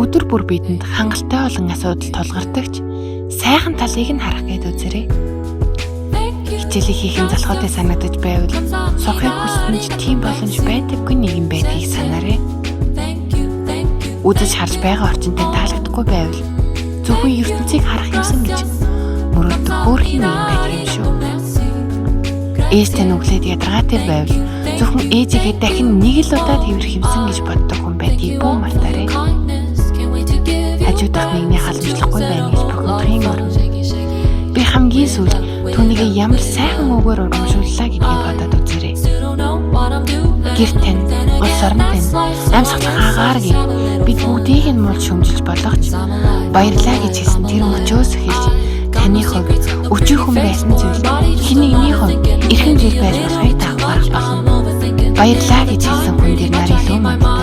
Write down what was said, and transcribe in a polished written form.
өдөр бүр бидэнд хангалттай болон асуудал тулгардагч сайхан талыг нь харах гээд үзээрэй. Хичээлийг хийхин залхуутай санагдаж байвал сурахыг хүссэн ч тийм боломж байдаггүй нэгэн байдгийг санаарай. Үзэж харж байгаа орчинтой таалагдахгүй байвал зөвхөн ертөнцийг харах юмсан гэж мөрөөдөх хөөрхий нэгэн байдаг юм шүү. Ээжтэй нүглээд ядаргаатай байвал зөвхөн ээжигээ дахин нэг л удаа тэрвэрх юмсан гэж боддог хүн байдгийг бүү мартаарай. Хажуудах нэгний халамжлахгүй байна гэж бухимдахын орон. Би хамгийн сүүлд түүнийг ямар сайхан үгээр урамшууллаа гэдгийг бодоод үзээрэй. Гэр тань, улс орон тань, амьсгалах агаар гээд бид бүгдийг нь муулж шөмжилж болгоч баярлаа гэж хэлсэн тэр мөчөөс эхэлж таны хувьд өчүүхэн байсан зүйл хэн нэгний хувьд эрхэм зүйл байж болохыг дагах болно. Баярлаа гэж хэлсэн хүн дээр нар илүү мөн